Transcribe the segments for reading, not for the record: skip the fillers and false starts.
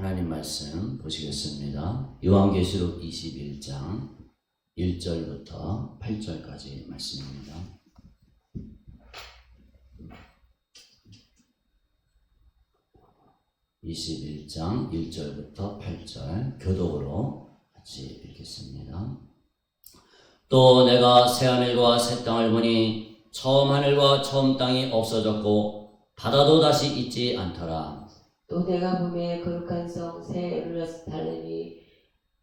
하나님 말씀 보시겠습니다. 요한계시록 21장 1절부터 8절까지 말씀입니다. (21장) 1절부터 8절 교독으로 같이 읽겠습니다. 또 내가 새하늘과 새 땅을 보니 처음 하늘과 처음 땅이 없어졌고 바다도 다시 있지 않더라. 또 내가 보매 거룩한 성 새 예루살렘이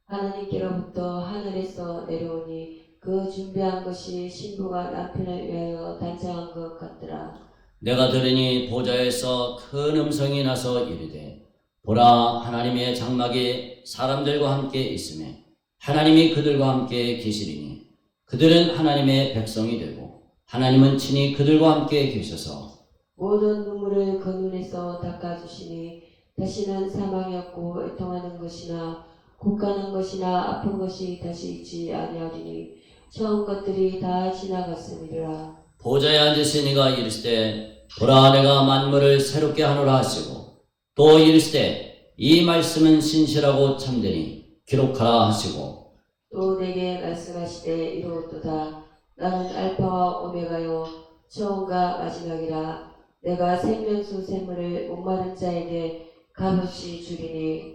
하나님께로부터 하늘에서 내려오니 그 준비한 것이 신부가 남편을 위하여 단장한 것 같더라. 내가 들으니 보좌에서 큰 음성이 나서 이르되 보라, 하나님의 장막이 사람들과 함께 있으매 하나님이 그들과 함께 계시리니 그들은 하나님의 백성이 되고 하나님은 친히 그들과 함께 계셔서 모든 눈물을 그 눈에서 닦아주시니 다시는 사망이 없고 애통하는 것이나 곡가는 것이나 아픈 것이 다시 있지 아니하리니 처음 것들이 다 지나갔음이라. 보좌에 앉으신 이가 이르시되 보라, 내가 만물을 새롭게 하노라 하시고 또 이르시되 이 말씀은 신실하고 참되니 기록하라 하시고 또 내게 말씀하시되 이루었도다. 나는 알파와 오메가요 처음과 마지막이라. 내가 생명수 샘물을 목마른 자에게 값없이 주리니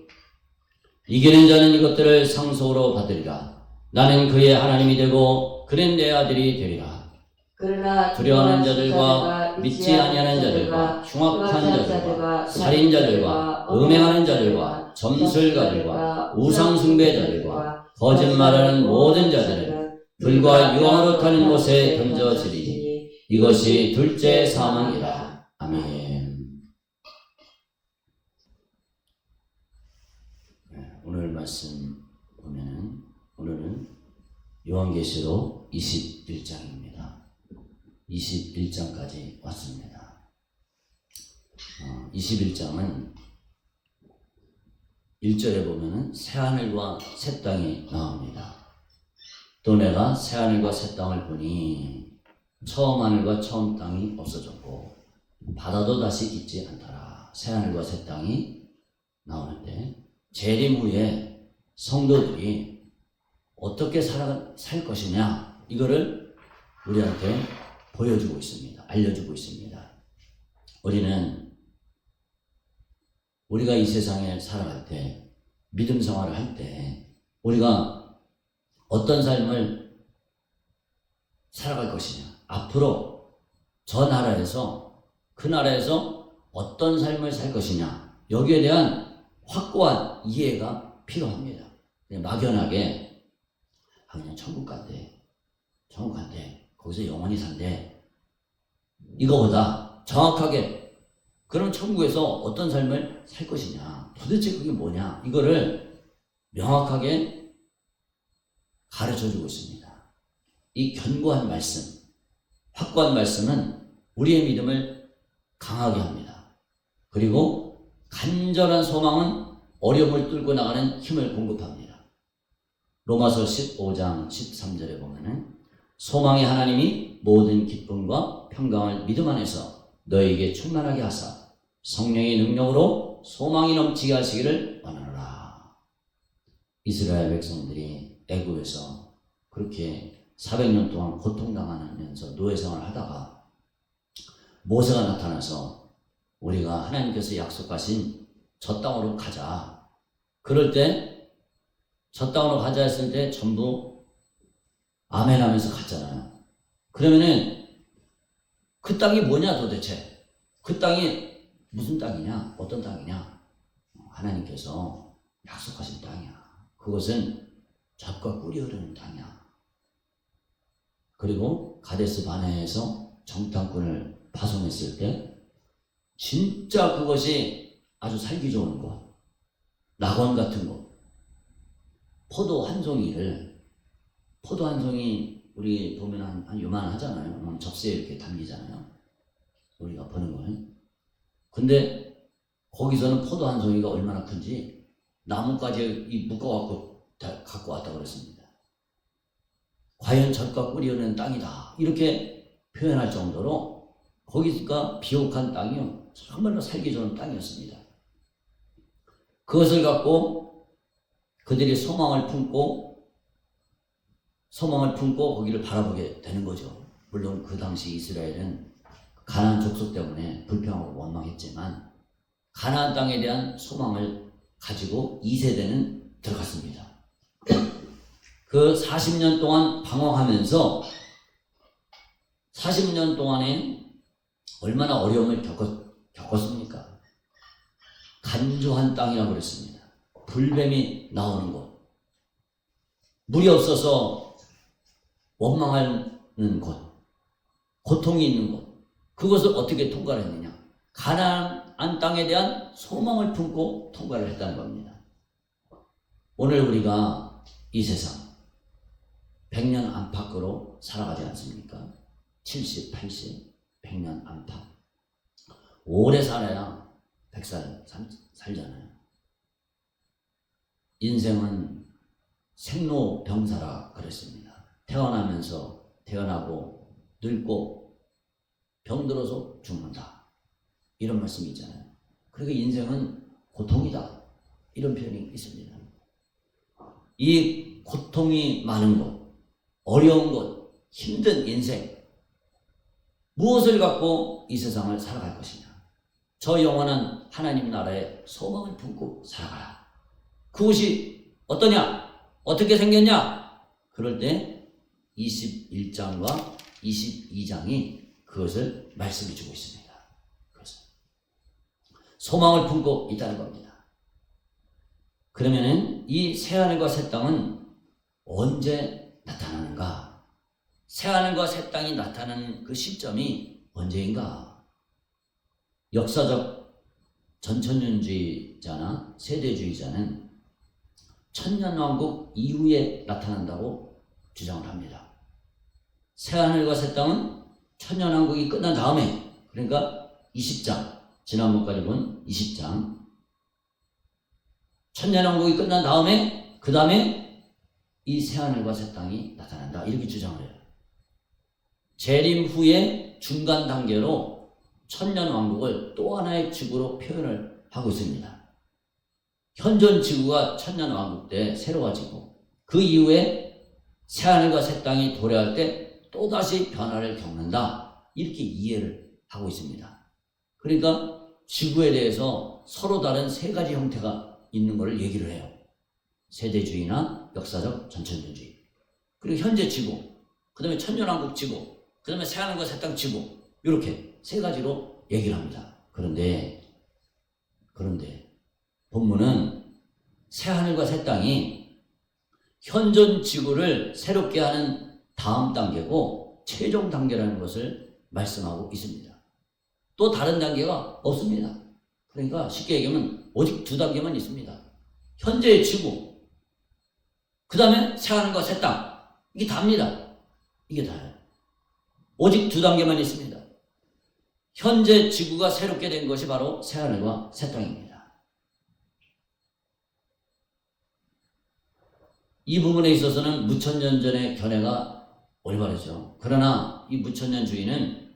이기는 자는 이것들을 상속으로 받으리라. 나는 그의 하나님이 되고 그는 내 아들이 되리라. 그러나 두려워하는 자들과 믿지 아니하는 자들과 흉악한 자들과 살인자들과 음행하는 자들과 점술가들과 우상숭배자들과 거짓말하는 모든 자들은 불과 유황으로 타는 곳에 던져지리니 이것이 둘째 사망이라. 아멘. 오늘 말씀 보면은 오늘은 요한계시록 21장입니다. 21장까지 왔습니다. 21장은 1절에 보면은 새하늘과 새 땅이 나옵니다. 또 내가 새하늘과 새 땅을 보니 처음 하늘과 처음 땅이 없어졌고 바다도 다시 있지 않더라. 새하늘과 새 땅이 나오는데 재림 후에 성도들이 어떻게 살 것이냐, 이거를 우리한테 보여주고 있습니다. 알려주고 있습니다. 우리가 이 세상에 살아갈 때, 믿음 생활을 할 때 우리가 어떤 삶을 살아갈 것이냐, 앞으로 저 나라에서 그 나라에서 어떤 삶을 살 것이냐, 여기에 대한 확고한 이해가 필요합니다. 막연하게 그냥 천국 간대, 거기서 영원히 산대, 이거보다 정확하게 그럼 천국에서 어떤 삶을 살 것이냐, 도대체 그게 뭐냐, 이거를 명확하게 가르쳐주고 있습니다. 이 견고한 말씀, 확고한 말씀은 우리의 믿음을 강하게 합니다. 그리고 간절한 소망은 어려움을 뚫고 나가는 힘을 공급합니다. 로마서 15장 13절에 보면은 소망의 하나님이 모든 기쁨과 평강을 믿음 안에서 너에게 충만하게 하사 성령의 능력으로 소망이 넘치게 하시기를 원하노라. 이스라엘 백성들이 애굽에서 그렇게 400년 동안 고통당하면서 노예생활을 하다가 모세가 나타나서 우리가 하나님께서 약속하신 저 땅으로 가자. 그럴 때 저 땅으로 가자 했을 때 전부 아멘 하면서 갔잖아요. 그러면은 그 땅이 뭐냐 도대체? 그 땅이 무슨 땅이냐? 어떤 땅이냐? 하나님께서 약속하신 땅이야. 그것은 젖과 꿀이 흐르는 땅이야. 그리고 가데스 바네에서 정탐꾼을 파송했을 때 진짜 그것이 아주 살기 좋은 곳, 낙원 같은 곳, 포도 한 송이 우리 보면 한 요만하잖아요. 접시에 이렇게 담기잖아요. 우리가 보는 거는. 근데 거기서는 포도 한 송이가 얼마나 큰지 나뭇가지에 묶어갖고 갖고 왔다고 그랬습니다. 과연 젖과 꿀이 흐르는 땅이다, 이렇게 표현할 정도로 거기가 비옥한 땅이요, 정말로 살기 좋은 땅이었습니다. 그것을 갖고 그들이 소망을 품고 거기를 바라보게 되는 거죠. 물론 그 당시 이스라엘은 가나안 족속 때문에 불평하고 원망했지만 가나안 땅에 대한 소망을 가지고 2세대는 들어갔습니다. 그 40년 동안 방황하면서 40년 동안에 얼마나 어려움을 겪었습니까? 간조한 땅이라고 그랬습니다. 불뱀이 나오는 곳, 물이 없어서 원망하는 곳, 고통이 있는 곳, 그것을 어떻게 통과를 했느냐? 가나안 땅에 대한 소망을 품고 통과를 했다는 겁니다. 오늘 우리가 이 세상 100년 안팎으로 살아가지 않습니까? 70, 80, 100년 안팎. 오래 살아야 100살 살잖아요. 인생은 생로병사라 그랬습니다. 태어나고 늙고 병들어서 죽는다. 이런 말씀이 있잖아요. 그러니까 인생은 고통이다. 이런 표현이 있습니다. 이 고통이 많은 것, 어려운 것, 힘든 인생, 무엇을 갖고 이 세상을 살아갈 것이냐? 저 영원한 하나님 나라의 소망을 품고 살아가라. 그것이 어떠냐? 어떻게 생겼냐? 그럴 때 21장과 22장이 그것을 말씀해 주고 있습니다. 그래서 소망을 품고 있다는 겁니다. 그러면은 이 새하늘과 새 땅은 언제 나타나는가? 새하늘과 새 땅이 나타나는 그 시점이 언제인가? 역사적 전천년주의자나 세대주의자는 천년왕국 이후에 나타난다고 주장을 합니다. 새하늘과 새 땅은 천년왕국이 끝난 다음에, 그러니까 20장, 지난번까지 본 20장, 천년왕국이 끝난 다음에 그 다음에 이 새하늘과 새 땅이 나타난다, 이렇게 주장을 해요. 재림 후에 중간 단계로 천년왕국을 또 하나의 지구로 표현을 하고 있습니다. 현존 지구가 천년왕국 때 새로워지고 그 이후에 새하늘과 새 땅이 도래할 때 또다시 변화를 겪는다, 이렇게 이해를 하고 있습니다. 그러니까 지구에 대해서 서로 다른 세 가지 형태가 있는 것을 얘기를 해요. 세대주의나 역사적 전천년주의, 그리고 현재 지구, 그 다음에 천년왕국 지구, 그 다음에 새하늘과 새 땅 지구, 이렇게 세 가지로 얘기를 합니다. 그런데 본문은 새하늘과 새 땅이 현존 지구를 새롭게 하는 다음 단계고 최종 단계라는 것을 말씀하고 있습니다. 또 다른 단계가 없습니다. 그러니까 쉽게 얘기하면 오직 두 단계만 있습니다. 현재의 지구, 그 다음에 새하늘과 새 땅, 이게 답니다. 이게 다예요. 오직 두 단계만 있습니다. 현재 지구가 새롭게 된 것이 바로 새하늘과 새 땅입니다. 이 부분에 있어서는 무천년 전의 견해가 올바르죠. 그러나 이 무천년주의는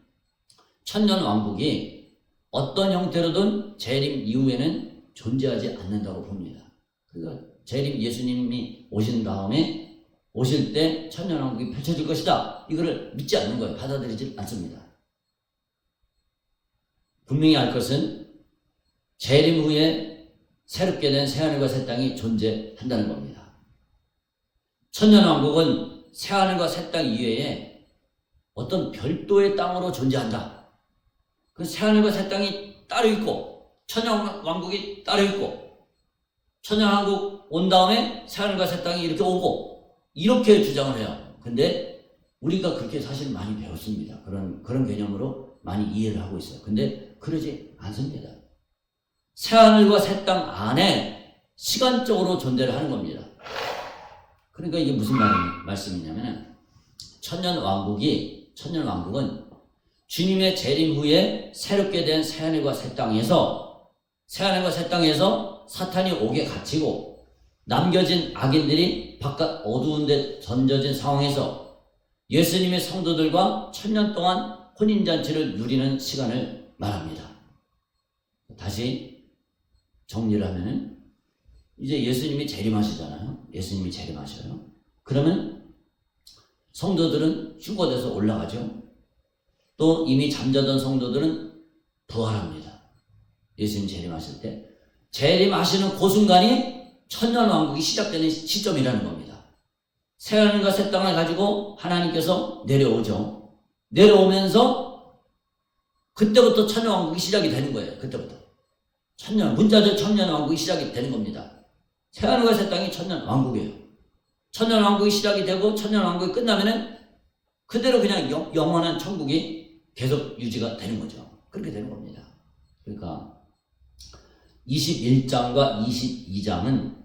천년왕국이 어떤 형태로든 재림 이후에는 존재하지 않는다고 봅니다. 그러니까 재림 예수님이 오신 다음에 오실 때 천년왕국이 펼쳐질 것이다, 이거를 믿지 않는 거예요. 받아들이지 않습니다. 분명히 알 것은 재림 후에 새롭게 된 새하늘과 새 땅이 존재한다는 겁니다. 천년왕국은 새하늘과 새 땅 이외에 어떤 별도의 땅으로 존재한다. 그 새하늘과 새 땅이 따로 있고 천년왕국이 따로 있고 천년왕국 온 다음에 새하늘과 새 땅이 이렇게 오고, 이렇게 주장을 해요. 근데 우리가 그렇게 사실 많이 배웠습니다. 그런 개념으로 많이 이해를 하고 있어요. 근데 그러지 않습니다. 새하늘과 새 땅 안에 시간적으로 존재를 하는 겁니다. 그러니까 이게 무슨 말씀이냐면, 천년왕국은 주님의 재림 후에 새롭게 된 새하늘과 새 땅에서 사탄이 옥에 갇히고 남겨진 악인들이 바깥 어두운 데 던져진 상황에서 예수님의 성도들과 천년 동안 혼인잔치를 누리는 시간을 말합니다. 다시 정리를 하면은 이제 예수님이 재림하시잖아요. 예수님이 재림하셔요. 그러면 성도들은 휴거돼서 올라가죠. 또 이미 잠자던 성도들은 부활합니다. 예수님 재림하실 때. 재림하시는 그 순간이 천년왕국이 시작되는 시점이라는 겁니다. 새하늘과 새 땅을 가지고 하나님께서 내려오죠. 내려오면서 그때부터 천년왕국이 시작이 되는 거예요. 그때부터. 문자적 천년왕국이 시작이 되는 겁니다. 새하늘과 새 땅이 천년왕국이에요. 천년왕국이 시작이 되고 천년왕국이 끝나면은 그대로 그냥 영원한 천국이 계속 유지가 되는 거죠. 그렇게 되는 겁니다. 그러니까 21장과 22장은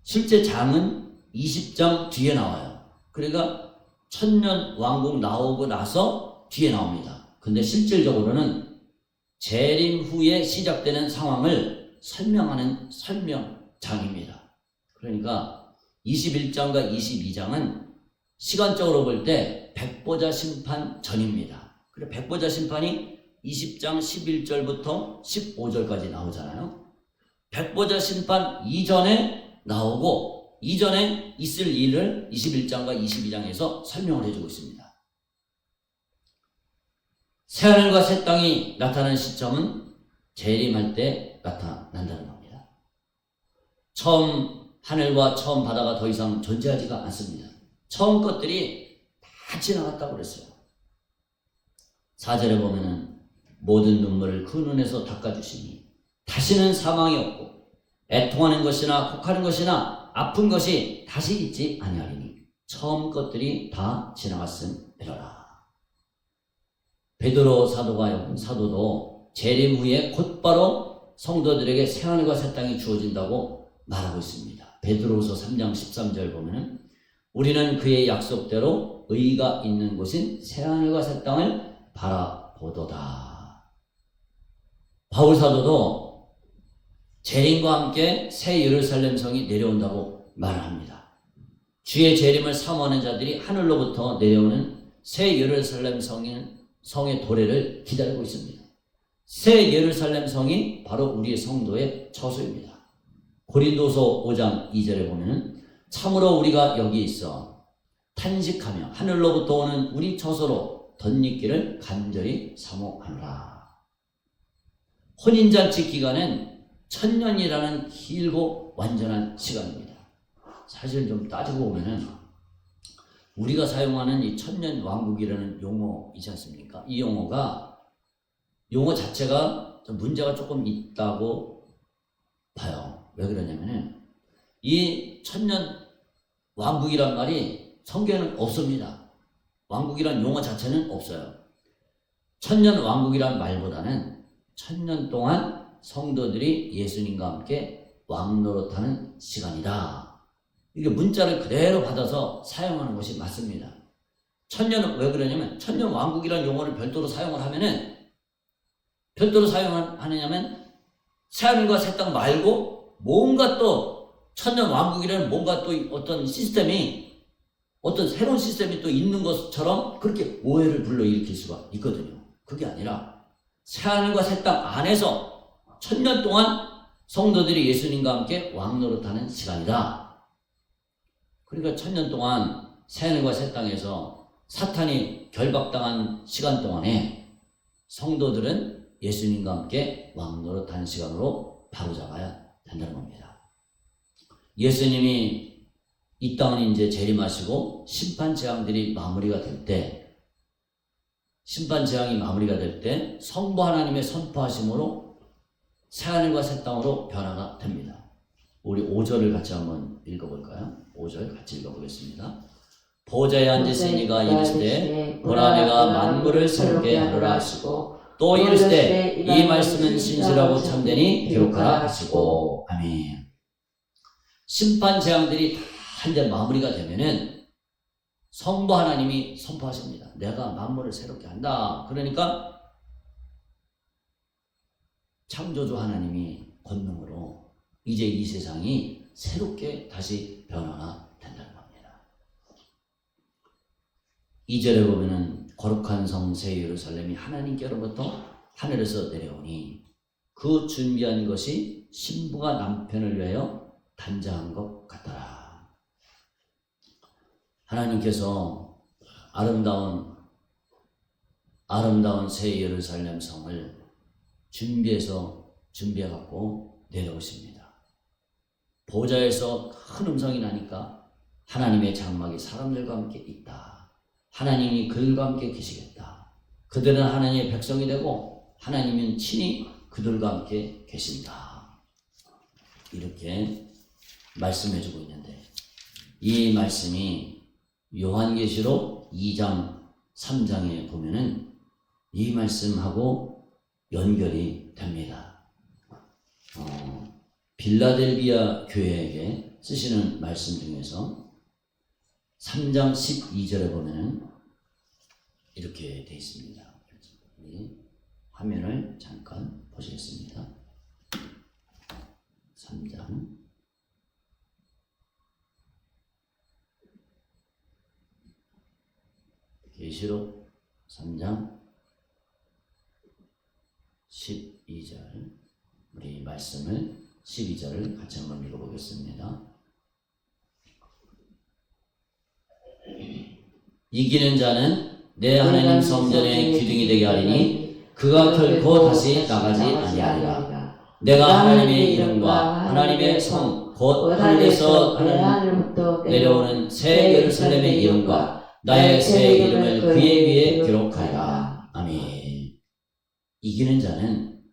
실제 장은 20장 뒤에 나와요. 그러니까 천년왕국 나오고 나서 뒤에 나옵니다. 근데 실질적으로는 재림 후에 시작되는 상황을 설명하는 설명장입니다. 그러니까 21장과 22장은 시간적으로 볼 때 백보자 심판 전입니다. 그래 백보자 심판이 20장 11절부터 15절까지 나오잖아요. 백보자 심판 이전에 나오고 이전에 있을 일을 21장과 22장에서 설명을 해주고 있습니다. 새하늘과 새 땅이 나타나는 시점은 재림할 때 나타난다는 겁니다. 처음 하늘과 처음 바다가 더 이상 존재하지가 않습니다. 처음 것들이 다 지나갔다고 그랬어요. 4절에 보면은 모든 눈물을 그 눈에서 닦아주시니 다시는 사망이 없고 애통하는 것이나 곡하는 것이나 아픈 것이 다시 있지 아니하리니 처음 것들이 다 지나갔음이로라. 베드로 사도도 재림 후에 곧바로 성도들에게 새하늘과 새 땅이 주어진다고 말하고 있습니다. 베드로후서 3장 13절 보면은 우리는 그의 약속대로 의가 있는 곳인 새하늘과 새 땅을 바라보도다. 바울 사도도 재림과 함께 새 예루살렘 성이 내려온다고 말합니다. 주의 재림을 사모하는 자들이 하늘로부터 내려오는 새 예루살렘 성의 도래를 기다리고 있습니다. 새 예루살렘 성이 바로 우리의 성도의 처소입니다. 고린도서 5장 2절에 보면은 참으로 우리가 여기 있어 탄식하며 하늘로부터 오는 우리 처소로 덧입기를 간절히 사모하노라. 혼인잔치 기간은 천년이라는 길고 완전한 시간입니다. 사실 좀 따지고 보면은 우리가 사용하는 이 천년왕국이라는 용어이지 않습니까? 이 용어 자체가 좀 문제가 조금 있다고 봐요. 왜 그러냐면은 이 천년왕국이란 말이 성경에는 없습니다. 왕국이란 용어 자체는 없어요. 천년왕국이란 말보다는 천년 동안 성도들이 예수님과 함께 왕노릇하는 시간이다. 이게 문자를 그대로 받아서 사용하는 것이 맞습니다. 천년은 왜 그러냐면 천년왕국이라는 용어를 별도로 사용을 하면은 별도로 사용하느냐면 새하늘과 새 땅 말고 뭔가 또 천년왕국이라는 뭔가 또 어떤 시스템이 어떤 새로운 시스템이 또 있는 것처럼 그렇게 오해를 불러일으킬 수가 있거든요. 그게 아니라 새하늘과 새 땅 안에서 천년 동안 성도들이 예수님과 함께 왕노릇하는 시간이다. 그러니까 천년 동안 새하늘과 새 땅에서 사탄이 결박당한 시간 동안에 성도들은 예수님과 함께 왕노릇하는 시간으로 바로잡아야 된다는 겁니다. 예수님이 이 땅은 이제 재림하시고 심판 재앙들이 마무리가 될 때, 심판 재앙이 마무리가 될 때 성부 하나님의 선포하심으로 새하늘과 새 땅으로 변화가 됩니다. 우리 5절을 같이 한번 읽어볼까요? 5절 같이 읽어보겠습니다. 보좌에 앉으신 이가 이르시되 보라 내가 만물을 새롭게 하리라 하시고 또 이르시되 이 말씀은 신실하고 참되니 기록하라 하시고. 아멘. 심판 재앙들이 다 이제 마무리가 되면은 성부 하나님이 선포하십니다. 내가 만물을 새롭게 한다. 그러니까 창조주 하나님이 권능으로 이제 이 세상이 새롭게 다시 변화가 된다는 겁니다. 2절에 보면은 거룩한 성 새 예루살렘이 하나님께로부터 하늘에서 내려오니 그 준비한 것이 신부가 남편을 위하여 단장한 것 같더라. 하나님께서 아름다운 새 예루살렘 성을 준비해갖고 내려오십니다. 보좌에서 큰 음성이 나니까 하나님의 장막이 사람들과 함께 있다. 하나님이 그들과 함께 계시겠다. 그들은 하나님의 백성이 되고 하나님은 친히 그들과 함께 계신다. 이렇게 말씀해주고 있는데, 이 말씀이 요한계시록 2장 3장에 보면은 이 말씀하고 연결이 됩니다. 빌라델비아 교회에게 쓰시는 말씀 중에서 3장 12절에 보면은 이렇게 되어 있습니다. 우리 화면을 잠깐 보시겠습니다. 3장 계시록 3장 12절, 우리 말씀을 12절을 같이 한번 읽어보겠습니다. 이기는 자는 내 하나님 성전의 기둥이 되게 하리니 그가 결코 다시 나가지 아니하리라. 내가 하나님의 이름과 하나님의 성 곧 하늘에서 내려오는 새 예루살렘의 이름과 나의 새 이름을 그의 위에 기록하리라. 아멘. 이기는 자는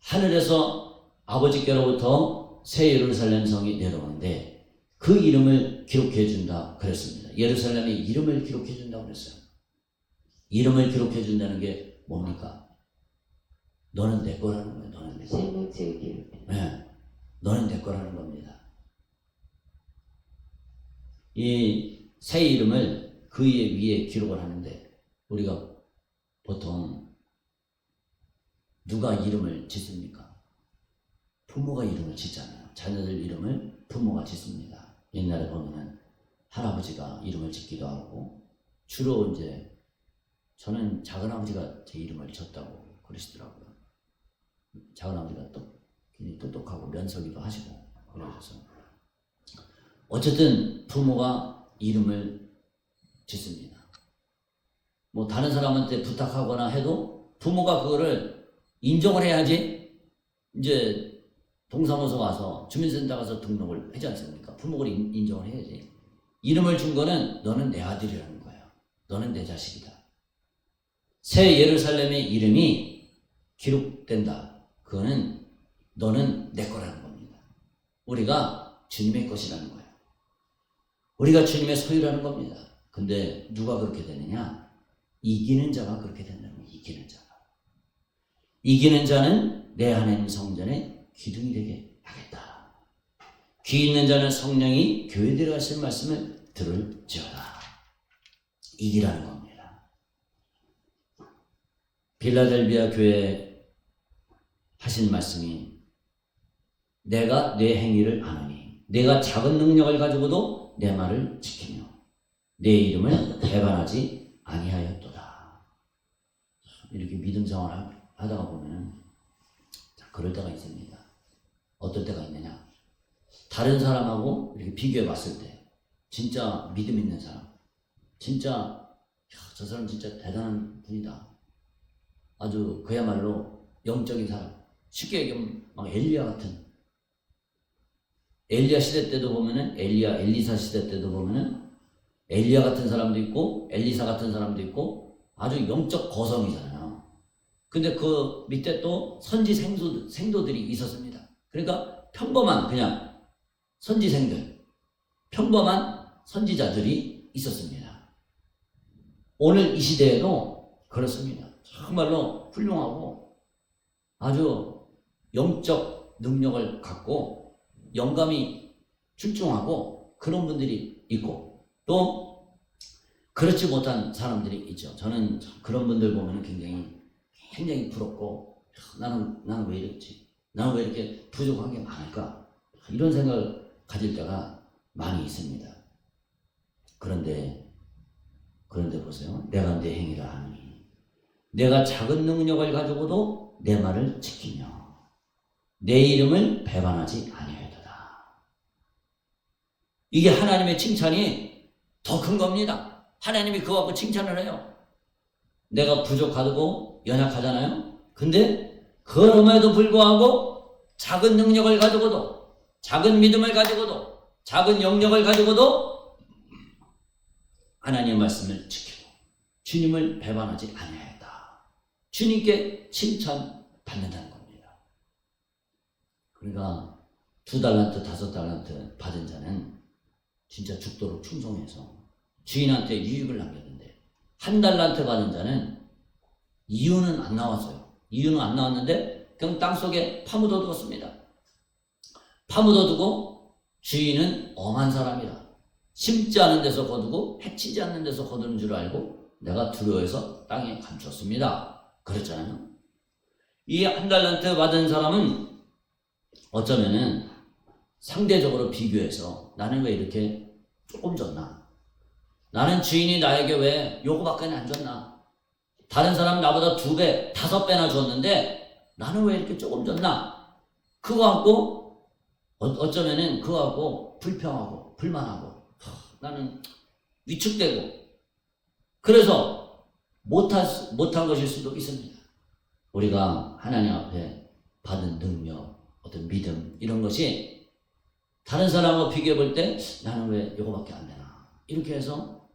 하늘에서 아버지께로부터 새 예루살렘 성이 내려오는데 그 이름을 기록해 준다 그랬습니다. 예루살렘의 이름을 기록해 준다고 그랬어요. 이름을 기록해 준다는 게 뭡니까? 너는 내 거라는 거예요. 너는 내 거. 생명체의 기록. 네, 너는 내 거라는 겁니다. 이 새 이름을 그 위에 기록을 하는데, 우리가 보통 누가 이름을 짓습니까? 부모가 이름을 짓잖아요. 자녀들 이름을 부모가 짓습니다. 옛날에 보면은 할아버지가 이름을 짓기도 하고, 주로 이제 저는 작은아버지가 제 이름을 졌다고 그러시더라고요. 작은아버지가 굉장히 똑똑하고 면서기도 하시고 그러셔서, 어쨌든 부모가 이름을 짓습니다. 뭐 다른 사람한테 부탁하거나 해도 부모가 그거를 인정을 해야지 이제 동사무소 와서 주민센터 가서 등록을 하지 않습니까? 부모가 인정을 해야지. 이름을 준 거는 너는 내 아들이라는 거예요. 너는 내 자식이다. 새 예루살렘의 이름이 기록된다. 그거는 너는 내 거라는 겁니다. 우리가 주님의 것이라는 거예요. 우리가 주님의 소유라는 겁니다. 근데 누가 그렇게 되느냐? 이기는 자가 그렇게 된다는 거예요. 이기는 자가. 이기는 자는 내 하나님 성전의 기둥이 되게 하겠다. 귀 있는 자는 성령이 교회 들어가실 말씀을 들을지어다. 이기라는 겁니다. 빌라델비아 교회 하신 말씀이, 내가 내 행위를 아노니 내가 작은 능력을 가지고도 내 말을 지키며 내 이름을 배반하지 아니하였도다. 이렇게 믿음 생활을 하다가 보면 그럴 때가 있습니다. 어떨 때가 있느냐? 다른 사람하고 이렇게 비교해 봤을 때 진짜 믿음 있는 사람, 진짜 저 사람 진짜 대단한 분이다. 아주 그야말로 영적인 사람. 쉽게 얘기하면 막 엘리야 같은, 엘리야 시대 때도 보면은 엘리사 시대 때도 보면은 엘리야 같은 사람도 있고 엘리사 같은 사람도 있고 아주 영적 거성이잖아요. 근데 그 밑에 또 선지 생도들이 있었습니다. 그러니까 평범한 그냥 선지생들, 평범한 선지자들이 있었습니다. 오늘 이 시대에도 그렇습니다. 정말로 훌륭하고 아주 영적 능력을 갖고 영감이 출중하고 그런 분들이 있고, 또 그렇지 못한 사람들이 있죠. 저는 그런 분들 보면 굉장히 부럽고, 나는 왜 이랬지? 나는 왜 이렇게 부족한 게 많을까? 이런 생각을 가질 때가 많이 있습니다. 그런데 보세요. 내가 내 행위를 하느니 내가 작은 능력을 가지고도 내 말을 지키며 내 이름을 배반하지 아니하였도다. 이게 하나님의 칭찬이 더 큰 겁니다. 하나님이 그거 갖고 칭찬을 해요. 내가 부족하고 연약하잖아요. 근데 그럼에도 불구하고 작은 능력을 가지고도, 작은 믿음을 가지고도, 작은 영역을 가지고도 하나님의 말씀을 지키고 주님을 배반하지 아니하였다. 주님께 칭찬받는다는 겁니다. 그러니까 2달란트, 5달란트 받은 자는 진짜 죽도록 충성해서 주인한테 유익을 남겼는데, 1달란트 받은 자는 이유는 안 나왔어요. 이유는 안 나왔는데 그냥 땅속에 파묻어 두었습니다. 파묻어 두고 주인은 엄한 사람이라 심지 않은 데서 거두고 해치지 않는 데서 거두는 줄 알고 내가 두려워해서 땅에 감췄습니다. 그랬잖아요. 이 1달란트 받은 사람은 어쩌면은 상대적으로 비교해서 나는 왜 이렇게 조금 줬나? 나는 주인이 나에게 왜 요거밖에 안 줬나? 다른 사람 나보다 2배, 5배나 줬는데 나는 왜 이렇게 조금 줬나? 그거 갖고 어쩌면은 그거 갖고 불평하고 불만하고 나는 위축되고 그래서 못한 것일 수도 있습니다. 우리가 하나님 앞에 받은 능력, 어떤 믿음 이런 것이 다른 사람과 비교해 볼 때 나는 왜 이거밖에 안 되나 이렇게 해서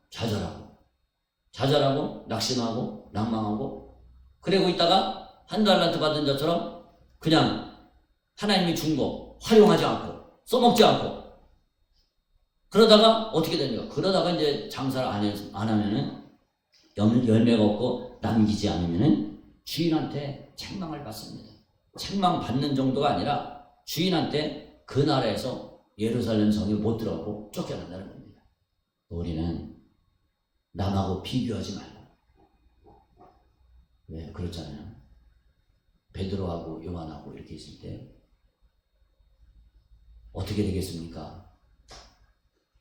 좌절하고 낙심하고 낭망하고 그러고 있다가 1달란트 받은 자처럼 그냥 하나님이 준 거 활용하지 않고 써먹지 않고 그러다가 어떻게 됩니까? 그러다가 이제 장사를 안 하면은 열매가 없고 남기지 않으면은 주인한테 책망을 받습니다. 책망 받는 정도가 아니라 주인한테 그 나라에서 예루살렘 성에 못 들어가고 쫓겨난다는 겁니다. 우리는 남하고 비교하지 말고. 왜? 그렇잖아요. 베드로하고 요한하고 이렇게 있을 때 어떻게 되겠습니까?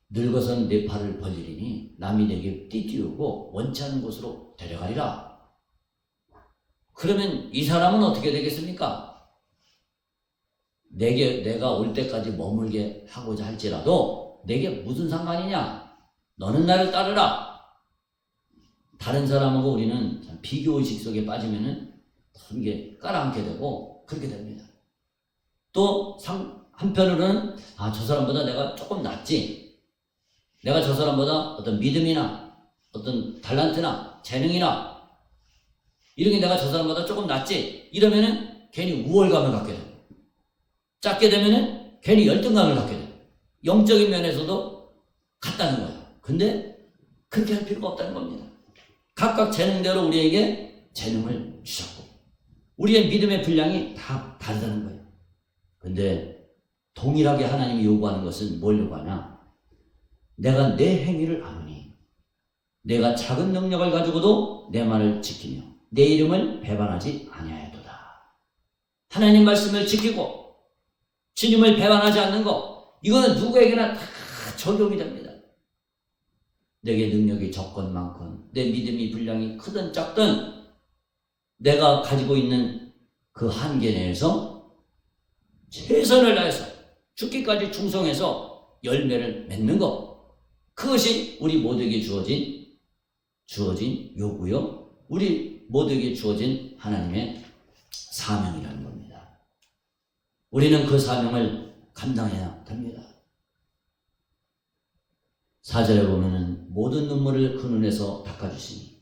늙어선 내 팔을 벌리리니 남이 내게 띠띠우고 원치 않은 곳으로 데려가리라. 그러면 이 사람은 어떻게 되겠습니까? 내가 올 때까지 머물게 하고자 할지라도 내게 무슨 상관이냐? 너는 나를 따르라. 다른 사람하고 우리는 비교의식 속에 빠지면은 이게 깔아앉게 되고 그렇게 됩니다. 또 한편으로는 저 사람보다 내가 조금 낫지. 내가 저 사람보다 어떤 믿음이나 어떤 달란트나 재능이나 이런 게 내가 저 사람보다 조금 낫지. 이러면은 괜히 우월감을 갖게 되고 작게 되면은 괜히 열등감을 갖게 되고 영적인 면에서도 같다는 거예요. 근데 그렇게 할 필요가 없다는 겁니다. 각각 재능대로 우리에게 재능을 주셨고 우리의 믿음의 분량이 다 다르다는 거예요. 근데 동일하게 하나님이 요구하는 것은 뭘 요구하냐? 내가 내 행위를 아노니 내가 작은 능력을 가지고도 내 말을 지키며 내 이름을 배반하지 아니하였도다. 하나님 말씀을 지키고 주님을 배반하지 않는 것, 이거는 누구에게나 다 적용이 됩니다. 내게 능력이 적건 많건 내 믿음이 분량이 크든 작든 내가 가지고 있는 그 한계 내에서 최선을 다해서 죽기까지 충성해서 열매를 맺는 것, 그것이 우리 모두에게 주어진 요구요, 우리 모두에게 주어진 하나님의 사명이라는 겁니다. 우리는 그 사명을 감당해야 됩니다. 4절에 보면은 모든 눈물을 그 눈에서 닦아주시니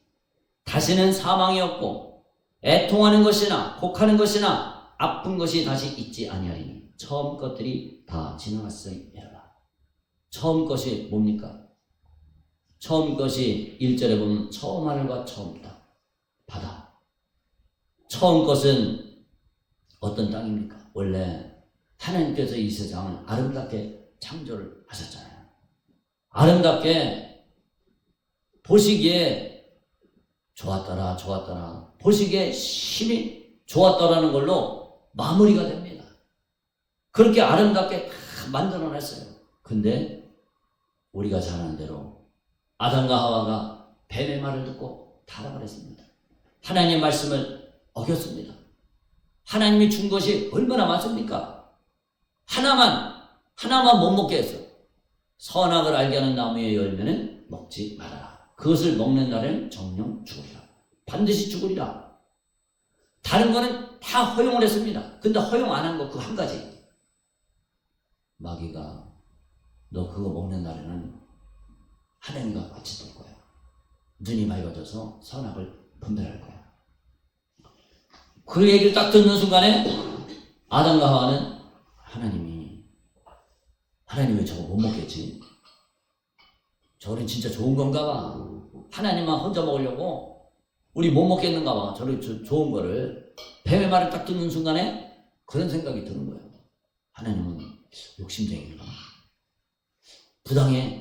다시는 사망이 없고 애통하는 것이나 곡하는 것이나 아픈 것이 다시 있지 아니하리니 처음 것들이 다 지나갔으니라. 처음 것이 뭡니까? 처음 것이 1절에 보면 처음 하늘과 처음 땅, 바다. 처음 것은 어떤 땅입니까? 원래 하나님께서 이 세상을 아름답게 창조를 하셨잖아요. 아름답게 보시기에 좋았더라 보시기에 심히 좋았더라는 걸로 마무리가 됩니다. 그렇게 아름답게 다 만들어냈어요. 근데 우리가 잘 아는 대로 아담과 하와가 뱀의 말을 듣고 타락을 했습니다. 하나님의 말씀을 어겼습니다. 하나님이 준 것이 얼마나 많습니까? 하나만 못 먹게 했어. 선악을 알게 하는 나무의 열매는 먹지 말아라. 그것을 먹는 날에는 정령 죽으리라. 반드시 죽으리라. 다른 거는 다 허용을 했습니다. 근데 허용 안 한 거 그 한 가지. 마귀가 너 그거 먹는 날에는 하나님과 같이 될 거야. 눈이 밝아져서 선악을 분별할 거야. 그 얘기를 딱 듣는 순간에 아담과 하와는 하나님 왜 저거 못 먹겠지? 저는 진짜 좋은 건가 봐. 하나님만 혼자 먹으려고 우리 못 먹겠는가 봐. 저를 좋은 거를. 뱀의 말을 딱 듣는 순간에 그런 생각이 드는 거예요. 하나님은 욕심쟁이인가? 부당해?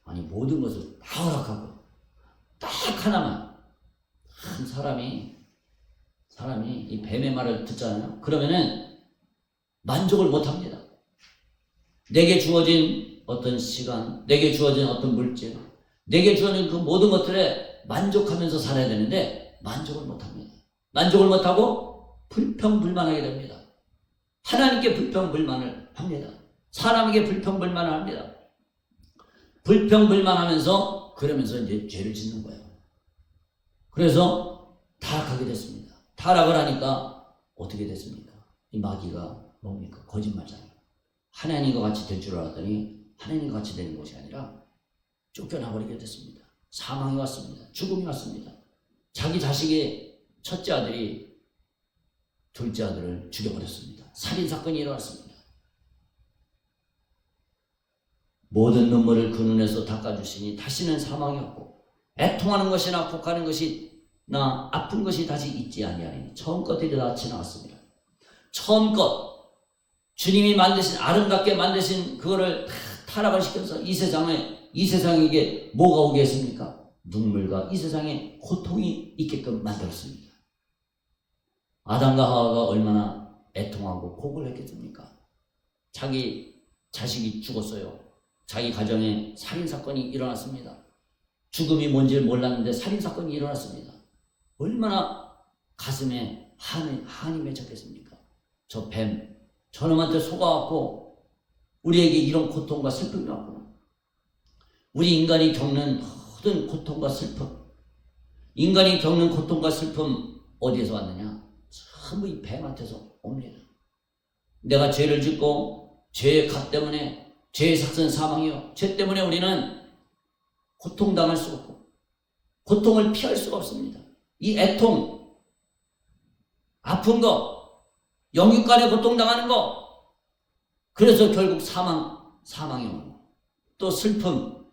아니 모든 것을 다 허락하고 딱 하나만 한 사람이 이 뱀의 말을 듣잖아요. 그러면은 만족을 못합니다. 내게 주어진 어떤 시간, 내게 주어진 어떤 물질, 내게 주어진 그 모든 것들에 만족하면서 살아야 되는데 만족을 못합니다. 만족을 못하고 불평불만하게 됩니다. 하나님께 불평불만을 합니다. 사람에게 불평불만을 합니다. 불평불만하면서 그러면서 이제 죄를 짓는 거예요. 그래서 타락하게 됐습니다. 타락을 하니까 어떻게 됐습니까? 이 마귀가 뭡니까? 거짓말잖아요. 하나님과 같이 될 줄 알았더니 하나님과 같이 되는 것이 아니라 쫓겨나버리게 됐습니다. 사망이 왔습니다. 죽음이 왔습니다. 자기 자식의 첫째 아들이 둘째 아들을 죽여버렸습니다. 살인사건이 일어났습니다. 모든 눈물을 그 눈에서 닦아주시니 다시는 사망이 없고 애통하는 것이나 곡하는 것이나 아픈 것이 다시 있지 아니하니 처음것들이 다 지나갔습니다. 처음것 주님이 만드신 아름답게 만드신 그거를 다 타락을 시켜서 이 세상에게 뭐가 오겠습니까? 눈물과 이 세상에 고통이 있게끔 만들었습니다. 아담과 하와가 얼마나 애통하고 곡을 했겠습니까? 자기 자식이 죽었어요. 자기 가정에 살인사건이 일어났습니다. 죽음이 뭔지 몰랐는데 살인사건이 일어났습니다. 얼마나 가슴에 한이 맺혔겠습니까? 저 뱀, 저놈한테 속아갖고 우리에게 이런 고통과 슬픔이 왔구나. 우리 인간이 겪는 모든 고통과 슬픔, 인간이 겪는 고통과 슬픔 어디에서 왔느냐? 전부 이 뱀한테서 옵니다. 내가 죄를 짓고 죄의 값 때문에 죄의 삭선 사망이요. 죄 때문에 우리는 고통당할 수 없고 고통을 피할 수가 없습니다. 이 애통, 아픈 거, 영육간에 고통당하는 거, 그래서 결국 사망이 오는 거, 또 슬픔,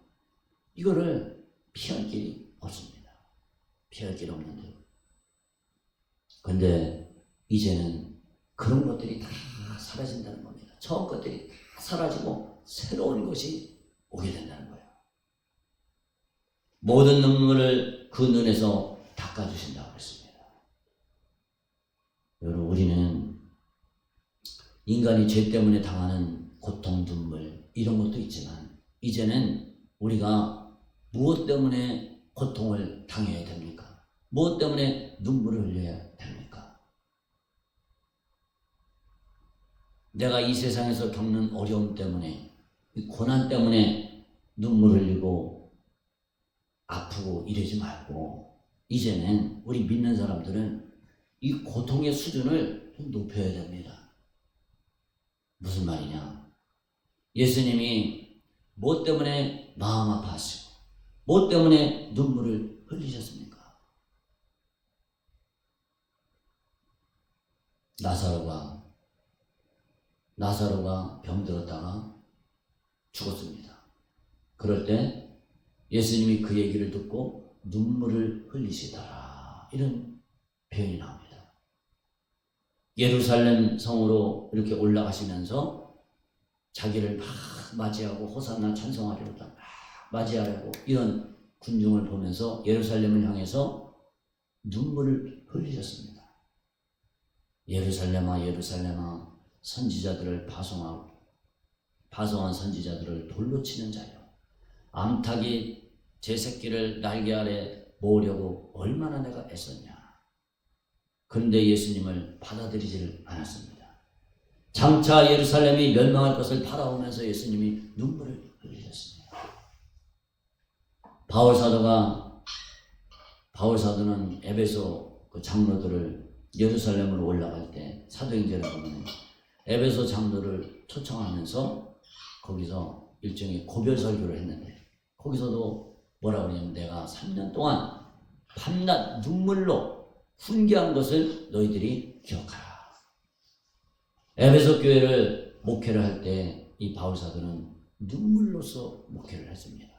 이거를 피할 길이 없습니다. 피할 길이 없는데요. 근데 이제는 그런 것들이 다 사라진다는 겁니다. 처음 것들이 다 사라지고 새로운 것이 오게 된다는 거예요. 모든 눈물을 그 눈에서 닦아주신다고 했습니다. 여러분, 우리는 인간이 죄 때문에 당하는 고통, 눈물 이런 것도 있지만 이제는 우리가 무엇 때문에 고통을 당해야 됩니까? 무엇 때문에 눈물을 흘려야 됩니까? 내가 이 세상에서 겪는 어려움 때문에, 이 고난 때문에 눈물을 흘리고 아프고 이러지 말고 이제는 우리 믿는 사람들은 이 고통의 수준을 좀 높여야 됩니다. 무슨 말이냐? 예수님이 뭐 때문에 마음 아파하시고 뭐 때문에 눈물을 흘리셨습니까? 나사로가 병들었다가 죽었습니다. 그럴 때 예수님이 그 얘기를 듣고 눈물을 흘리시더라, 이런 표현이 나옵니다. 예루살렘 성으로 이렇게 올라가시면서 자기를 막 맞이하고 호산나 찬송하려고 막 맞이하려고 이런 군중을 보면서 예루살렘을 향해서 눈물을 흘리셨습니다. 예루살렘아 예루살렘아, 선지자들을 파송한 선지자들을 돌로 치는 자여, 암탉이 제 새끼를 날개 아래 모으려고 얼마나 내가 애썼냐. 그런데 예수님을 받아들이지를 않았습니다. 장차 예루살렘이 멸망할 것을 바라보면서 예수님이 눈물을 흘리셨습니다. 바울 사도는 에베소 그 장로들을 예루살렘으로 올라갈 때 사도행전에 보면 에베소 장로를 초청하면서 거기서 일종의 고별 설교를 했는데, 거기서도 뭐라고 그러냐면 내가 3년 동안 밤낮 눈물로 훈계한 것을 너희들이 기억하라. 에베소 교회를 목회를 할 때 이 바울 사도는 눈물로써 목회를 했습니다.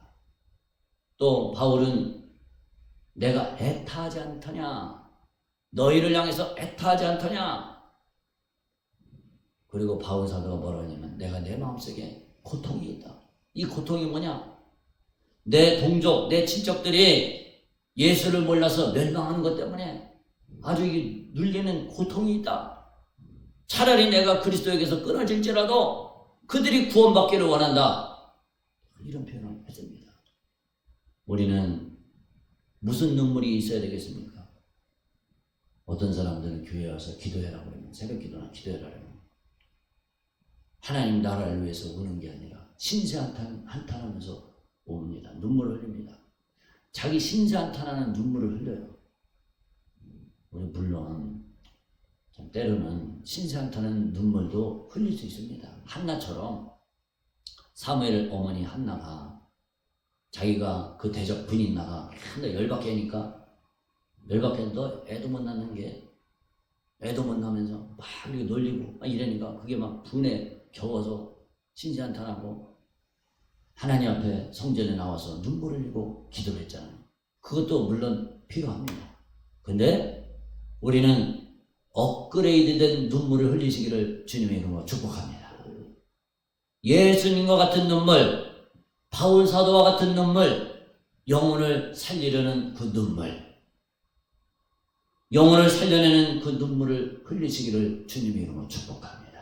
또 바울은 내가 애타하지 않더냐, 너희를 향해서 애타하지 않더냐. 그리고 바울 사도가 뭐라고 하냐면 내가 내 마음속에 고통이 있다. 이 고통이 뭐냐? 내 동족, 내 친척들이 예수를 몰라서 멸망하는 것 때문에 아주 눌리는 고통이 있다. 차라리 내가 그리스도에게서 끊어질지라도 그들이 구원받기를 원한다. 이런 표현을 했습니다. 우리는 무슨 눈물이 있어야 되겠습니까? 어떤 사람들은 교회에 와서 기도해라 그러면, 새벽 기도나 기도해라 그러면 하나님 나라를 위해서 우는 게 아니라 신세 한탄하면서 옵니다. 눈물을 흘립니다. 자기 신세 한탄하는 눈물을 흘려요. 우리 물론 때로는 신세 한탄하는 눈물도 흘릴 수 있습니다. 한나처럼 사무엘 어머니 한나가 자기가 그 대적 분이 나가 한나 열받게 하니까, 열받게 해도 애도 못 낳는 게 애도 못 낳으면서 막 이렇게 놀리고 막 이러니까 그게 막 분에 겨워서 신세 한탄하고 하나님 앞에 성전에 나와서 눈물 흘리고 기도를 했잖아요. 그것도 물론 필요합니다. 근데 우리는 업그레이드된 눈물을 흘리시기를 주님의 이름으로 축복합니다. 예수님과 같은 눈물, 바울 사도와 같은 눈물, 영혼을 살리려는 그 눈물, 영혼을 살려내는 그 눈물을 흘리시기를 주님의 이름으로 축복합니다.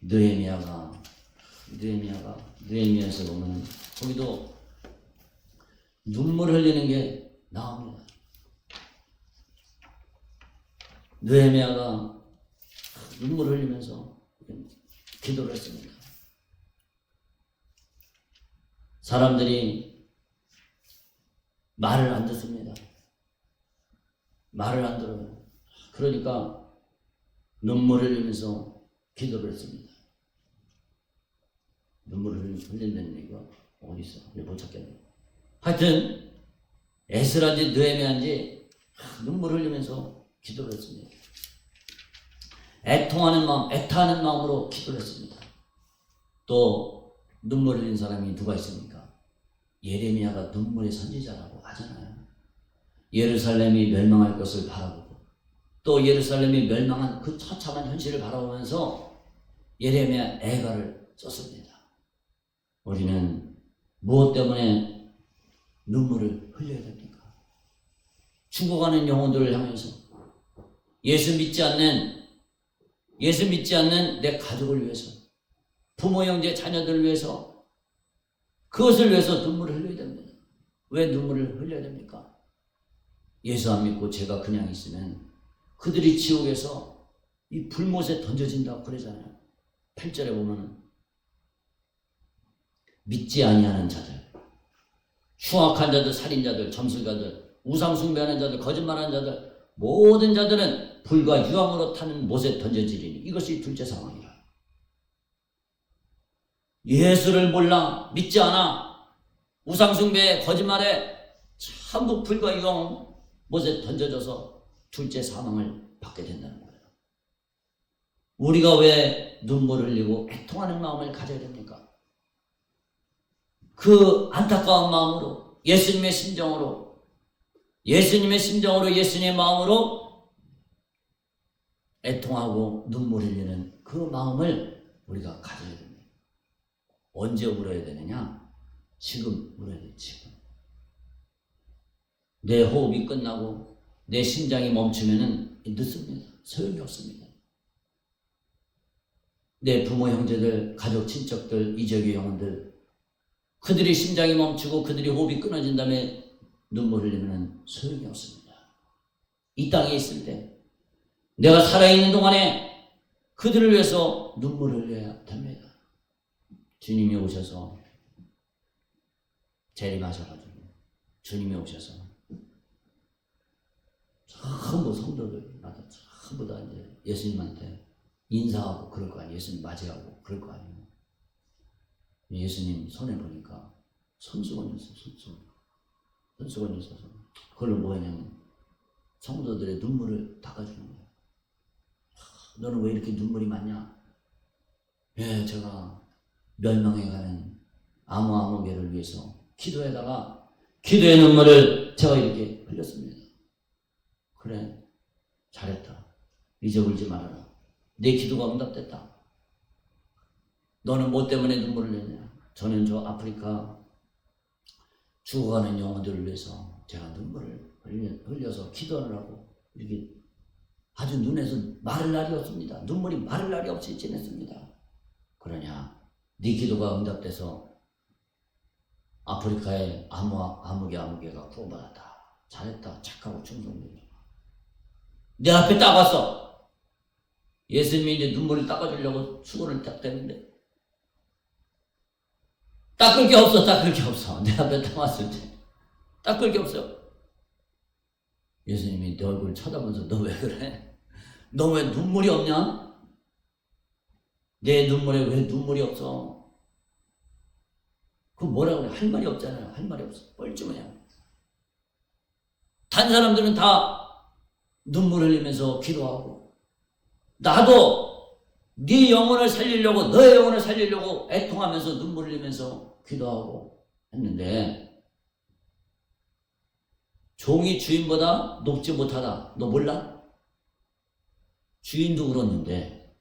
느헤미야에서 보면 거기도 눈물 흘리는 게 나옵니다. 느헤미야가 눈물 흘리면서 기도를 했습니다. 사람들이 말을 안 듣습니다. 말을 안 들어요. 그러니까 눈물을 흘리면서 기도를 했습니다. 눈물을 흘린다는 얘기가 어디 있어? 못 찾겠네. 하여튼 에스라인지 느헤미야인지 눈물을 흘리면서 기도를 했습니다. 애통하는 마음, 애타하는 마음으로 기도를 했습니다. 또 눈물 흘린 사람이 누가 있습니까? 예레미야가 눈물의 선지자라고 하잖아요. 예루살렘이 멸망할 것을 바라보고 또 예루살렘이 멸망한 그 처참한 현실을 바라보면서 예레미야 애가를 썼습니다. 우리는 무엇 때문에 눈물을 흘려야 됩니까? 죽어가는 영혼들을 향해서 예수 믿지 않는 내 가족을 위해서, 부모, 형제, 자녀들을 위해서, 그것을 위해서 눈물을 흘려야 됩니다. 왜 눈물을 흘려야 됩니까? 예수 안 믿고 제가 그냥 있으면 그들이 지옥에서 이 불못에 던져진다고 그러잖아요. 8절에 보면은 믿지 아니하는 자들, 흉악한 자들, 살인자들, 점술가들, 우상 숭배하는 자들, 거짓말하는 자들, 모든 자들은 불과 유황으로 타는 못에 던져지리니 이것이 둘째 상황이라. 예수를 몰라, 믿지 않아, 우상 숭배에 거짓말에 전부 불과 유황 못에 던져져서 둘째 사망을 받게 된다는 거예요. 우리가 왜 눈물을 흘리고 애통하는 마음을 가져야 됩니까? 그 안타까운 마음으로, 예수님의 심정으로, 예수님의 마음으로 애통하고 눈물 흘리는 그 마음을 우리가 가져야 됩니다. 언제 울어야 되느냐? 지금 울어야 돼, 지금. 내 호흡이 끝나고 내 심장이 멈추면은 늦습니다. 소용이 없습니다. 내 부모, 형제들, 가족, 친척들, 이적의 영혼들, 그들이 심장이 멈추고 그들이 호흡이 끊어진 다음에 눈물 흘리면 소용이 없습니다. 이 땅에 있을 때 내가 살아있는 동안에 그들을 위해서 눈물을 흘려야 됩니다. 주님이 오셔서 재림하셔가지고 주님이 오셔서 전부 성도들 나도 전부 다 이제 예수님한테 인사하고 그럴 거 아니에요. 예수님 맞이하고 그럴 거 아니에요. 예수님 손에 보니까 손수건이 있어요. 손수건이 있어서 그걸로 뭐 했냐면 성도들의 눈물을 닦아주는 거예요. 너는 왜 이렇게 눈물이 많냐? 예, 제가 멸망해가는 아무개를 위해서 기도에다가 기도의 눈물을 제가 이렇게 흘렸습니다. 그래, 잘했다. 이제 울지 말아라. 내 기도가 응답됐다. 너는 뭐 때문에 눈물을 내냐? 저는 저 아프리카 죽어가는 영혼들을 위해서 제가 눈물을 흘려서 기도를 하고 이렇게 아주 눈에서 마를 날이 없습니다. 눈물이 마를 날이 없이 지냈습니다. 그러냐? 네 기도가 응답돼서 아프리카의 아무개가 구원받았다. 잘했다. 착하고 충성되죠. 내 앞에 딱 왔어. 예수님이 이제 눈물을 닦아주려고 수건을 딱 대는데 닦을 게 없어. 내 앞에 딱 왔을 때 닦을 게 없어. 예수님이 내 얼굴 쳐다보면서 너 왜 그래? 너 왜 눈물이 없냐? 내 눈물에 왜 눈물이 없어? 그 뭐라 그래? 할 말이 없잖아요. 할 말이 없어. 뻘쭘해요. 다른 사람들은 다 눈물 흘리면서 기도하고 나도 네 영혼을 살리려고 너의 영혼을 살리려고 애통하면서 눈물 흘리면서 기도하고 했는데 종이 주인보다 높지 못하다. 너 몰라? 주인도 울었는데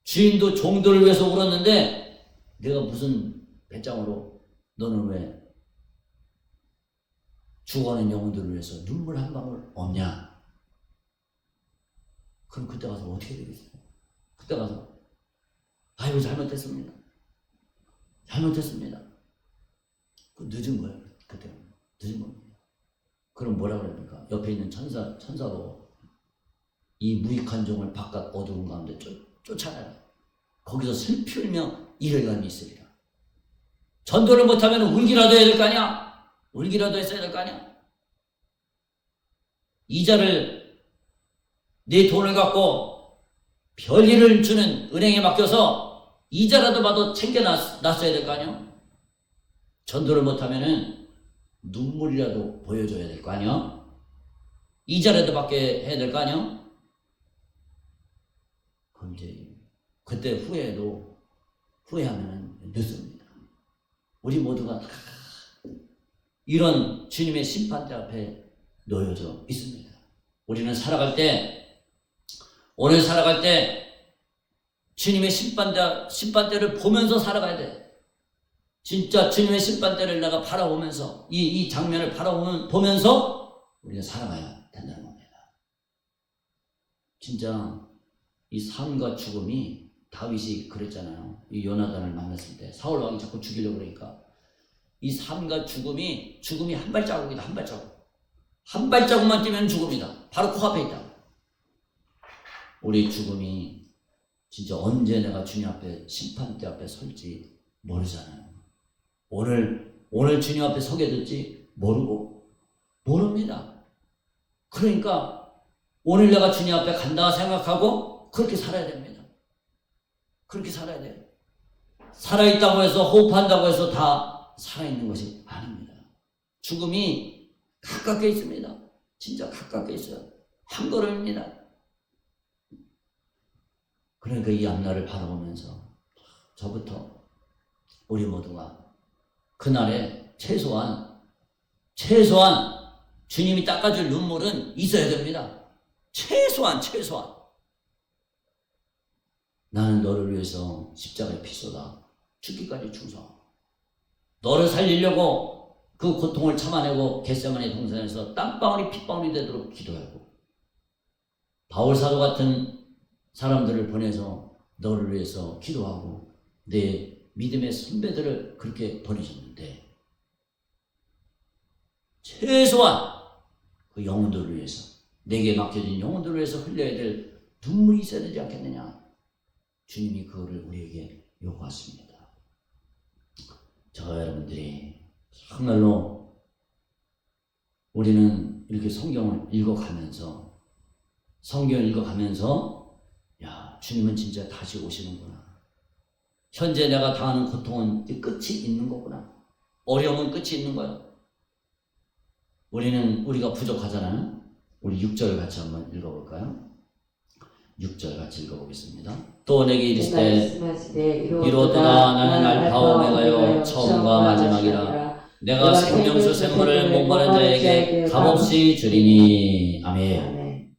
주인도 종들을 위해서 울었는데 내가 무슨 배짱으로 너는 왜 죽어가는 영혼들을 위해서 눈물 한 방울 없냐? 그럼 그때 가서 어떻게 되겠어요? 그때 가서 아이고 잘못했습니다. 그 늦은 거예요. 그때 늦은 겁니다. 그럼 뭐라 그럽니까? 옆에 있는 천사로 이 무익한 종을 바깥 어두운 가운데 쫓아내라. 거기서 슬피 울며 이를감이 있으리라. 전도를 못하면 울기라도 해야 될 거 아니야? 울기라도 했어야 될 거 아니야? 이자를 네 돈을 갖고 별일을 주는 은행에 맡겨서 이자라도 받아 챙겨놨어야 될 거 아니야? 전도를 못하면은 눈물이라도 보여줘야 될 거 아니야? 이자라도 받게 해야 될 거 아니야? 그럼 이제 그때 후회하면 늦습니다. 우리 모두가 다 이런 주님의 심판대 앞에 놓여져 있습니다. 우리는 오늘 살아갈 때 주님의 심판대를 보면서 살아가야 돼. 진짜 주님의 심판대를 내가 바라보면서 이 장면을 바라보면서 우리가 살아가야 된다는 겁니다. 진짜 이 삶과 죽음이 다윗이 그랬잖아요. 이 요나단을 만났을 때 사울 왕이 자꾸 죽이려고 그러니까 이 삶과 죽음이 한 발자국이다. 한 발자국만 뛰면 죽음이다. 바로 코앞에 있다. 우리 죽음이 진짜 언제 내가 주님 앞에 심판대 앞에 설지 모르잖아요. 오늘 주님 앞에 서게 될지 모릅니다. 그러니까 오늘 내가 주님 앞에 간다 생각하고 그렇게 살아야 됩니다. 그렇게 살아야 돼요. 살아있다고 해서 호흡한다고 해서 다 살아있는 것이 아닙니다. 죽음이 가깝게 있습니다. 진짜 가깝게 있어요. 한 걸음입니다. 그러니까 이 앞날을 바라보면서 저부터 우리 모두가 그날에 최소한 주님이 닦아줄 눈물은 있어야 됩니다. 최소한 나는 너를 위해서 십자가에 피 쏟아 죽기까지 충성하고 너를 살리려고 그 고통을 참아내고 겟세마네 동산에서 땀방울이 핏방울이 되도록 기도하고 바울 사도 같은 사람들을 보내서 너를 위해서 기도하고 내 믿음의 선배들을 그렇게 보내셨는데 최소한 그 영혼들을 위해서 내게 맡겨진 영혼들을 위해서 흘려야 될 눈물이 있어야 되지 않겠느냐? 주님이 그거를 우리에게 요구하십니다. 저 여러분들이 정말로 우리는 이렇게 성경을 읽어가면서 야, 주님은 진짜 다시 오시는구나. 현재 내가 당하는 고통은 끝이 있는 거구나. 어려움은 끝이 있는 거야. 우리가 부족하잖아요. 우리 6절 같이 한번 읽어볼까요? 6절 같이 읽어보겠습니다. 또 내게 이르시되 이로도다 나는 알파 오메가요 처음과 마지막이라 내가 생명수 샘물을 목마른 자에게 값없이 주리니. 아멘.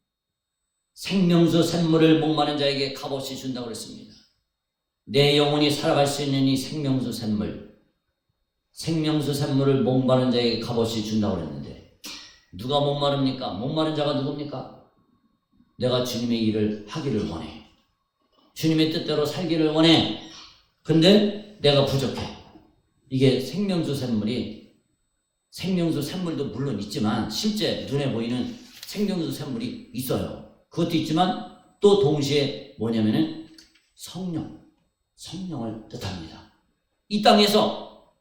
생명수 샘물을 목마른 자에게 값없이 준다고 그랬습니다. 내 영혼이 살아갈 수 있는 이 생명수 샘물을 목마른 자에게 값없이 준다고 그랬는데 누가 목마릅니까? 목마른 자가 누굽니까? 내가 주님의 일을 하기를 원해. 주님의 뜻대로 살기를 원해. 근데 내가 부족해. 이게 생명수 샘물도 물론 있지만 실제 눈에 보이는 생명수 샘물이 있어요. 그것도 있지만 또 동시에 뭐냐면은 성령을 뜻합니다. 이 땅에서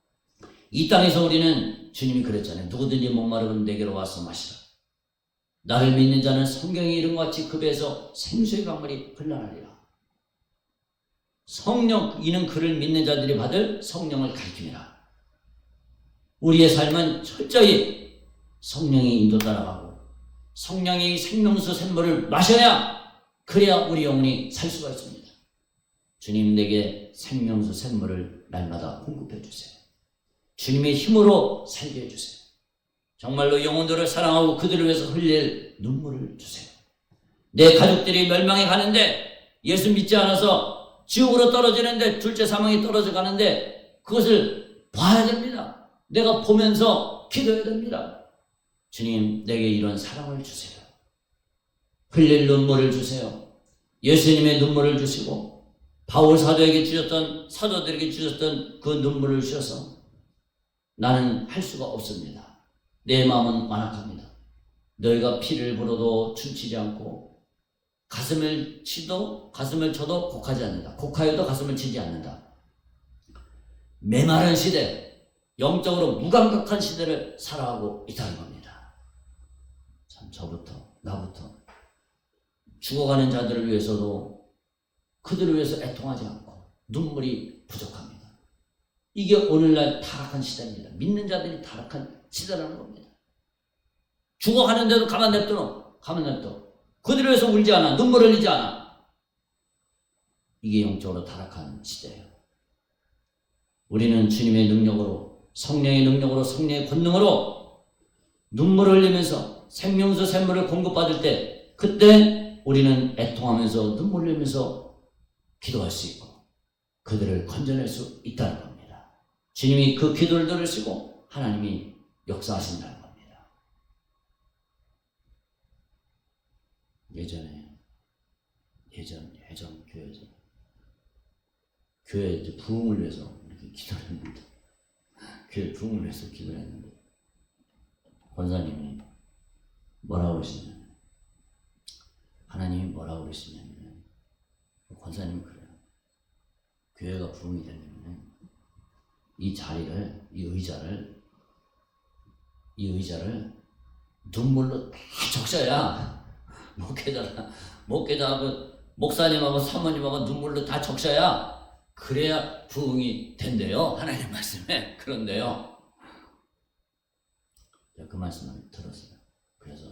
우리는 주님이 그랬잖아요. 누구든지 목마르면 내게로 와서 마시라. 나를 믿는 자는 성경의 이름과 같이 그 배에서 생수의 강물이 흘러나리라. 성령, 이는 그를 믿는 자들이 받을 성령을 가리킵니다. 우리의 삶은 철저히 성령의 인도 따라가고 성령의 생명수 샘물을 마셔야 그래야 우리 영혼이 살 수가 있습니다. 주님 내게 생명수 샘물을 날마다 공급해 주세요. 주님의 힘으로 살게 해주세요. 정말로 영혼들을 사랑하고 그들을 위해서 흘릴 눈물을 주세요. 내 가족들이 멸망해 가는데 예수 믿지 않아서 지옥으로 떨어지는데 둘째 사망에 떨어져 가는데 그것을 봐야 됩니다. 내가 보면서 기도해야 됩니다. 주님 내게 이런 사랑을 주세요. 흘릴 눈물을 주세요. 예수님의 눈물을 주시고 바울 사도에게 주셨던 사도들에게 주셨던 그 눈물을 주셔서 나는 할 수가 없습니다. 내 마음은 완악합니다. 너희가 피를 불어도 춤추지 않고 가슴을 쳐도 곡하지 않는다. 곡하여도 가슴을 치지 않는다. 메마른 시대, 영적으로 무감각한 시대를 살아가고 있다는 겁니다. 참 나부터 죽어가는 자들을 위해서도 그들을 위해서 애통하지 않고 눈물이 부족합니다. 이게 오늘날 타락한 시대입니다. 믿는 자들이 타락한 시대라는 겁니다. 죽어가는데도 가만 냅둬. 그들을 위해서 울지 않아. 눈물 흘리지 않아. 이게 영적으로 타락한 시대예요. 우리는 주님의 능력으로, 성령의 능력으로, 성령의 권능으로 눈물을 흘리면서 생명수 샘물을 공급받을 때 그때 우리는 애통하면서 눈물 흘리면서 기도할 수 있고 그들을 건져낼 수 있다는 겁니다. 주님이 그 기도를 들으시고 하나님이 역사하신다는 겁니다. 예전 교회 부흥을 위해서 이렇게 기도를 했는데 교회 부흥을 위해서 기도를 했는데 권사님이 뭐라고 그러시냐면 하나님이 뭐라고 그러시냐면 권사님이 그래요. 교회가 부흥이 되려면 이 의자를 눈물로 다 적셔야 목회자하고 목사님하고 사모님하고 눈물로 다 적셔야 그래야 부흥이 된대요. 하나님 말씀에. 그런데요. 제가 그 말씀을 들었어요. 그래서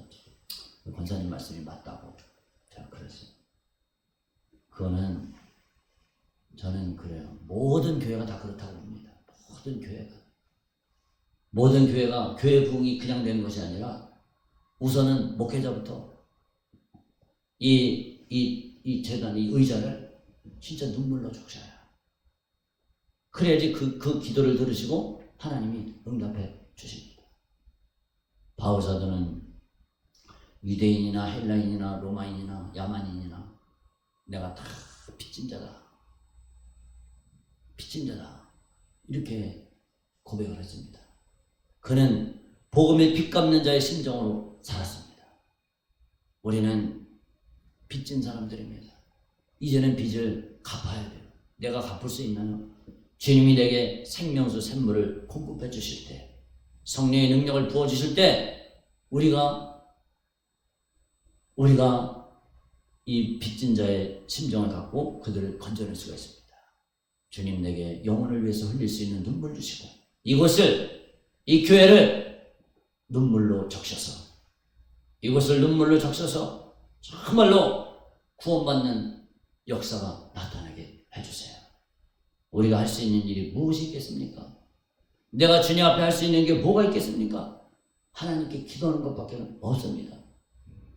권사님 말씀이 맞다고 제가 그랬어요. 그거는 저는 그래요. 모든 교회가 다 그렇다고 봅니다. 모든 교회가 교회 부흥이 그냥 되는 것이 아니라 우선은 목회자부터 이 재단, 이 의자를 진짜 눈물로 적셔야. 그래야지 그 기도를 들으시고 하나님이 응답해 주십니다. 바울 사도는 유대인이나 헬라인이나 로마인이나 야만인이나 내가 다 빚진 자다. 이렇게 고백을 했습니다. 그는 복음의 빚 갚는 자의 심정으로 살았습니다. 우리는 빚진 사람들입니다. 이제는 빚을 갚아야 돼요. 내가 갚을 수 있나요? 주님이 내게 생명수 샘물을 공급해 주실 때, 성령의 능력을 부어 주실 때 우리가 이 빚진 자의 심정을 갖고 그들을 건져낼 수가 있습니다. 주님 내게 영혼을 위해서 흘릴 수 있는 눈물 주시고 이 교회를 눈물로 적셔서 이곳을 눈물로 적셔서 정말로 구원받는 역사가 나타나게 해주세요. 우리가 할 수 있는 일이 무엇이 있겠습니까? 내가 주님 앞에 할 수 있는 게 뭐가 있겠습니까? 하나님께 기도하는 것밖에 없습니다.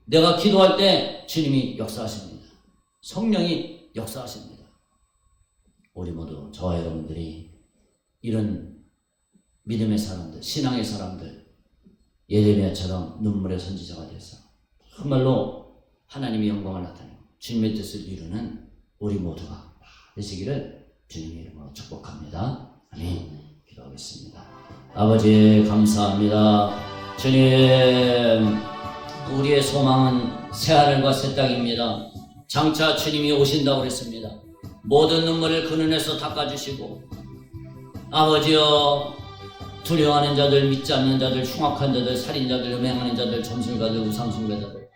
내가 기도할 때 주님이 역사하십니다. 성령이 역사하십니다. 우리 모두 저와 여러분들이 이런 믿음의 사람들, 신앙의 사람들, 예레미야처럼 눈물의 선지자가 돼서 정말로 하나님의 영광을 나타내고 주님의 뜻을 이루는 우리 모두가 되시기를 주님의 이름으로 축복합니다. 아멘. 기도하겠습니다. 아버지 감사합니다. 주님, 우리의 소망은 새하늘과 새 땅입니다. 장차 주님이 오신다고 그랬습니다. 모든 눈물을 그 눈에서 닦아주시고 아버지여, 두려워하는 자들, 믿지 않는 자들, 흉악한 자들, 살인자들, 음행하는 자들, 점술가들, 우상숭배자들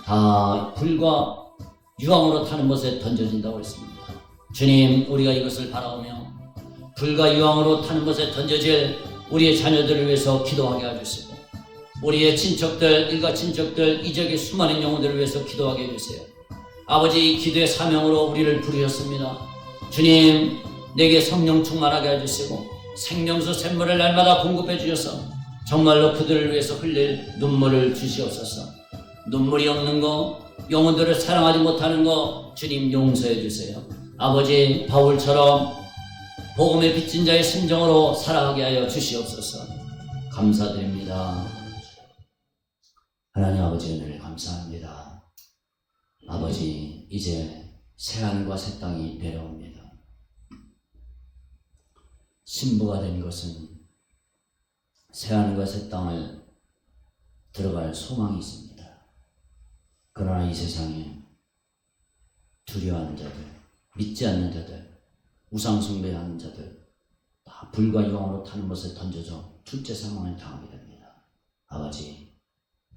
다 불과 유황으로 타는 것에 던져진다고 했습니다. 주님, 우리가 이것을 바라오며 불과 유황으로 타는 것에 던져질 우리의 자녀들을 위해서 기도하게 해주시고 우리의 친척들, 일가 친척들, 이 지역의 수많은 영혼들을 위해서 기도하게 해주세요. 아버지, 이 기도의 사명으로 우리를 부르셨습니다. 주님, 내게 성령 충만하게 해주시고 생명수 샘물을 날마다 공급해 주셔서 정말로 그들을 위해서 흘릴 눈물을 주시옵소서. 눈물이 없는 거, 영혼들을 사랑하지 못하는 거 주님 용서해 주세요. 아버지, 바울처럼 복음의 빚진 자의 심정으로 살아가게 하여 주시옵소서. 감사드립니다. 하나님 아버지, 은혜를 감사합니다. 아버지, 이제 새하늘과 새 땅이 내려옵니다. 신부가 된 것은 새하늘과 새 땅을 들어갈 소망이 있습니다. 그러나 이 세상에 두려워하는 자들, 믿지 않는 자들, 우상숭배하는 자들 다 불과 유황으로 타는 것에 던져져 둘째 사망을 당하게 됩니다. 아버지,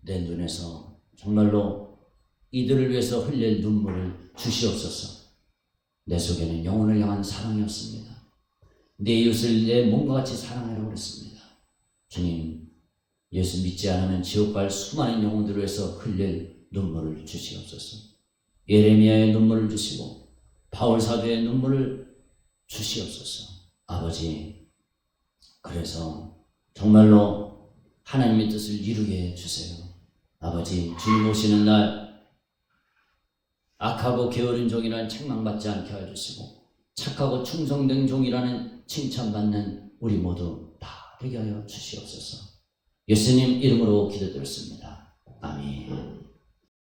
내 눈에서 정말로 이들을 위해서 흘릴 눈물을 주시옵소서. 내 속에는 영혼을 향한 사랑이었습니다. 내 이웃을 내 몸과 같이 사랑하라고 그랬습니다. 주님, 예수 믿지 않으면 지옥 갈 수많은 영혼들을 위해서 흘릴 눈물을 주시옵소서. 예레미야의 눈물을 주시고 바울 사도의 눈물을 주시옵소서. 아버지, 그래서 정말로 하나님의 뜻을 이루게 해주세요. 아버지, 주님 오시는 날 악하고 게으른 종이라는 책망받지 않게 해주시고 착하고 충성된 종이라는 칭찬받는 우리 모두 다 되게 하여 주시옵소서. 예수님 이름으로 기도드렸습니다. 아멘.